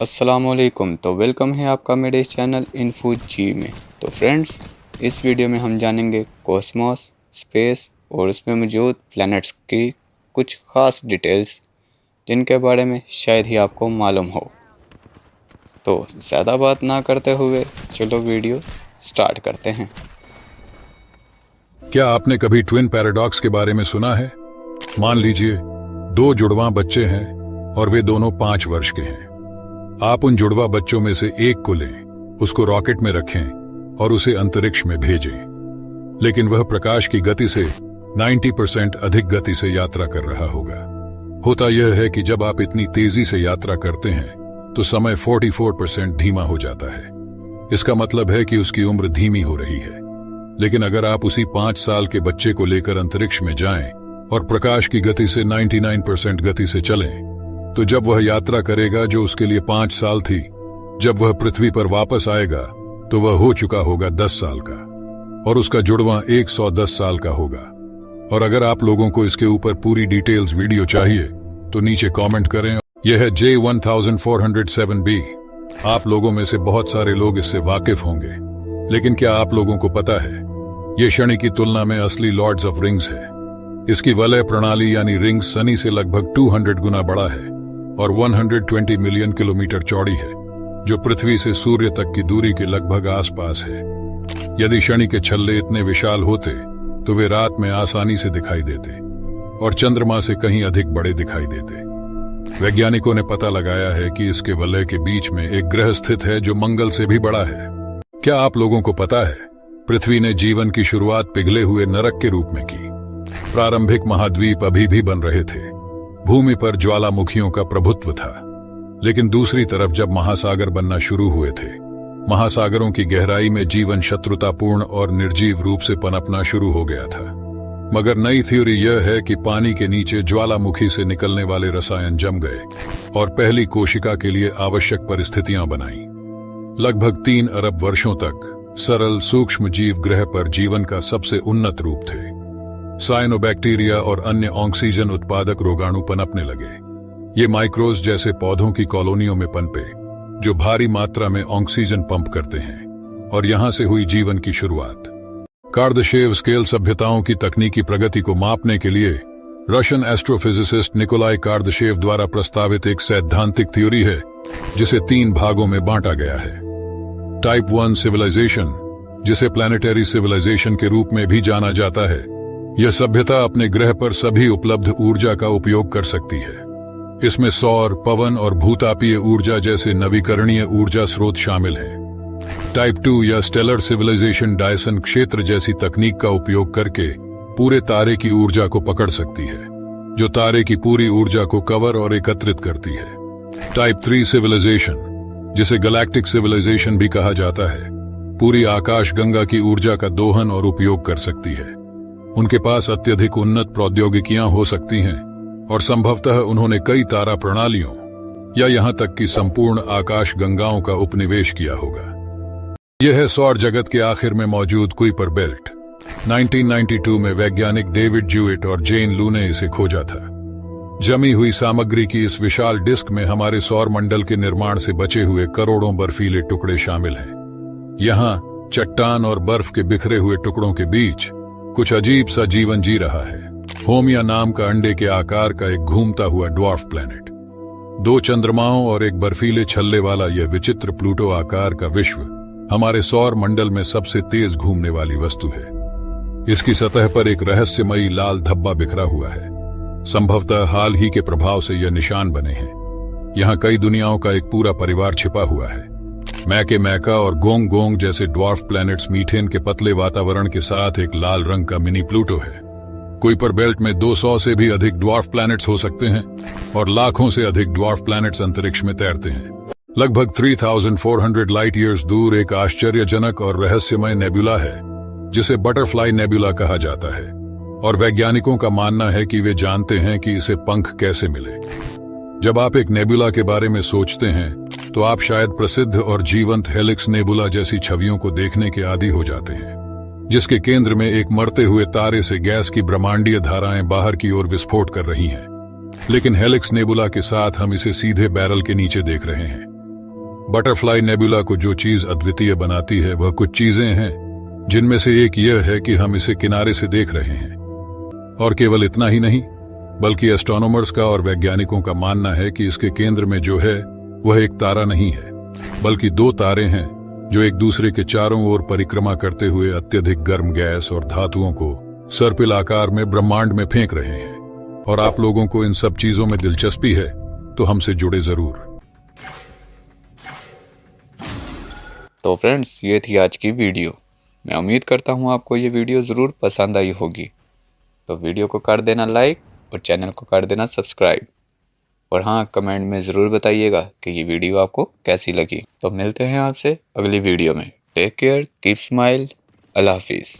अस्सलामुअलैकुम। तो वेलकम है आपका मेरे इस चैनल इन्फो जी में। तो फ्रेंड्स, इस वीडियो में हम जानेंगे कॉस्मोस, स्पेस और उसमें मौजूद प्लैनेट्स की कुछ ख़ास डिटेल्स जिनके बारे में शायद ही आपको मालूम हो। तो ज़्यादा बात ना करते हुए चलो वीडियो स्टार्ट करते हैं। क्या आपने कभी ट्विन पैराडॉक्स के बारे में सुना है? मान लीजिए दो जुड़वां बच्चे हैं और वे दोनों 5 वर्ष के हैं। आप उन जुड़वा बच्चों में से एक को लें, उसको रॉकेट में रखें और उसे अंतरिक्ष में भेजें, लेकिन वह प्रकाश की गति से 90% अधिक गति से यात्रा कर रहा होगा। होता यह है कि जब आप इतनी तेजी से यात्रा करते हैं तो समय 44% धीमा हो जाता है। इसका मतलब है कि उसकी उम्र धीमी हो रही है। लेकिन अगर आप उसी 5 साल के बच्चे को लेकर अंतरिक्ष में जाएं और प्रकाश की गति से 99% गति से चलें, तो जब वह यात्रा करेगा जो उसके लिए 5 साल थी, जब वह पृथ्वी पर वापस आएगा तो वह हो चुका होगा 10 साल का और उसका जुड़वां 110 साल का होगा। और अगर आप लोगों को इसके ऊपर पूरी डिटेल्स वीडियो चाहिए तो नीचे कमेंट करें। यह है J1407b। आप लोगों में से बहुत सारे लोग इससे वाकिफ होंगे, लेकिन क्या आप लोगों को पता है ये शनि की तुलना में असली लॉर्ड्स ऑफ रिंग्स है। इसकी वलय प्रणाली यानी रिंग शनि से लगभग 200 गुना बड़ा है और 120 मिलियन किलोमीटर चौड़ी है, जो पृथ्वी से सूर्य तक की दूरी के लगभग आसपास है। यदि शनि के छल्ले इतने विशाल होते तो वे रात में आसानी से दिखाई देते और चंद्रमा से कहीं अधिक बड़े दिखाई देते। वैज्ञानिकों ने पता लगाया है कि इसके वलय के बीच में एक ग्रह स्थित है जो मंगल से भी बड़ा है। क्या आप लोगों को पता है पृथ्वी ने जीवन की शुरुआत पिघले हुए नरक के रूप में की। प्रारंभिक महाद्वीप अभी भी बन रहे थे, भूमि पर ज्वालामुखियों का प्रभुत्व था। लेकिन दूसरी तरफ जब महासागर बनना शुरू हुए थे, महासागरों की गहराई में जीवन शत्रुतापूर्ण और निर्जीव रूप से पनपना शुरू हो गया था। मगर नई थ्योरी यह है कि पानी के नीचे ज्वालामुखी से निकलने वाले रसायन जम गए और पहली कोशिका के लिए आवश्यक परिस्थितियां बनाई। लगभग 3 अरब वर्षों तक सरल सूक्ष्म जीव ग्रह पर जीवन का सबसे उन्नत रूप थे। साइनोबैक्टीरिया और अन्य ऑक्सीजन उत्पादक रोगाणु पनपने लगे। ये माइक्रोज जैसे पौधों की कॉलोनियों में पनपे जो भारी मात्रा में ऑक्सीजन पंप करते हैं, और यहां से हुई जीवन की शुरुआत। कार्दाशेव स्केल सभ्यताओं की तकनीकी प्रगति को मापने के लिए रशियन एस्ट्रोफिजिसिस्ट निकोलाई कार्दाशेव द्वारा प्रस्तावित एक सैद्धांतिक थ्योरी है जिसे 3 भागों में बांटा गया है। टाइप 1 सिविलाइजेशन, जिसे प्लैनेटरी सिविलाइजेशन के रूप में भी जाना जाता है, यह सभ्यता अपने ग्रह पर सभी उपलब्ध ऊर्जा का उपयोग कर सकती है। इसमें सौर, पवन और भूतापीय ऊर्जा जैसे नवीकरणीय ऊर्जा स्रोत शामिल हैं। टाइप 2 या स्टेलर सिविलाइजेशन डायसन क्षेत्र जैसी तकनीक का उपयोग करके पूरे तारे की ऊर्जा को पकड़ सकती है, जो तारे की पूरी ऊर्जा को कवर और एकत्रित करती है। टाइप 3 सिविलाइजेशन, जिसे गैलेक्टिक सिविलाइजेशन भी कहा जाता है, पूरी आकाश गंगा की ऊर्जा का दोहन और उपयोग कर सकती है। उनके पास अत्यधिक उन्नत प्रौद्योगिकियां हो सकती हैं और संभवतः उन्होंने कई तारा प्रणालियों या यहां तक कि संपूर्ण आकाश गंगाओं का उपनिवेश किया होगा। यह है सौर जगत के आखिर में मौजूद कुइपर बेल्ट। 1992 में वैज्ञानिक डेविड ज्यूइट और जेन लू ने इसे खोजा था। जमी हुई सामग्री की इस विशाल डिस्क में हमारे सौर मंडल के निर्माण से बचे हुए करोड़ों बर्फीले टुकड़े शामिल हैं। यहाँ चट्टान और बर्फ के बिखरे हुए टुकड़ों के बीच कुछ अजीब सा जीवन जी रहा है। होमिया नाम का अंडे के आकार का एक घूमता हुआ ड्वार्फ प्लैनेट, 2 चंद्रमाओं और एक बर्फीले छल्ले वाला यह विचित्र प्लूटो आकार का विश्व हमारे सौर मंडल में सबसे तेज घूमने वाली वस्तु है। इसकी सतह पर एक रहस्यमयी लाल धब्बा बिखरा हुआ है। संभवतः हाल ही के प्रभाव से यह निशान बने हैं। यहाँ कई दुनियाओं का एक पूरा परिवार छिपा हुआ है। मैके मैका और गोंग गोंग जैसे ड्वार्फ प्लैनेट्स मीथेन के पतले वातावरण के साथ एक लाल रंग का मिनी प्लूटो है। कुइपर बेल्ट में 200 से भी अधिक ड्वार्फ प्लैनेट्स हो सकते हैं और लाखों से अधिक ड्वार्फ प्लैनेट्स अंतरिक्ष में तैरते हैं। लगभग 3400 लाइट ईयर्स दूर एक आश्चर्यजनक और रहस्यमय नेबुला है जिसे बटरफ्लाई नेबुला कहा जाता है, और वैज्ञानिकों का मानना है कि वे जानते हैं कि इसे पंख कैसे मिले। जब आप एक नेबुला के बारे में सोचते हैं तो आप शायद प्रसिद्ध और जीवंत हेलिक्स नेबुला जैसी छवियों को देखने के आदी हो जाते हैं, जिसके केंद्र में एक मरते हुए तारे से गैस की ब्रह्मांडीय धाराएं बाहर की ओर विस्फोट कर रही हैं। लेकिन हेलिक्स नेबुला के साथ हम इसे सीधे बैरल के नीचे देख रहे हैं। बटरफ्लाई नेबुला को जो चीज अद्वितीय बनाती है वह कुछ चीजें हैं, जिनमें से एक यह है कि हम इसे किनारे से देख रहे हैं। और केवल इतना ही नहीं, बल्कि एस्ट्रोनॉमर्स का और वैज्ञानिकों का मानना है कि इसके केंद्र में जो है वह एक तारा नहीं है, बल्कि दो तारे हैं जो एक दूसरे के चारों ओर परिक्रमा करते हुए अत्यधिक गर्म गैस और धातुओं को सर्पिल आकार में ब्रह्मांड में फेंक रहे हैं। और आप लोगों को इन सब चीजों में दिलचस्पी है तो हमसे जुड़े जरूर। तो फ्रेंड्स, ये थी आज की वीडियो। मैं उम्मीद करता हूँ आपको ये वीडियो ज़रूर पसंद आई होगी। तो वीडियो को कर देना लाइक और चैनल को कर देना सब्सक्राइब। और हाँ, कमेंट में ज़रूर बताइएगा कि ये वीडियो आपको कैसी लगी। तो मिलते हैं आपसे अगली वीडियो में। टेक केयर, कीप स्माइल, अल्लाह हाफिज़।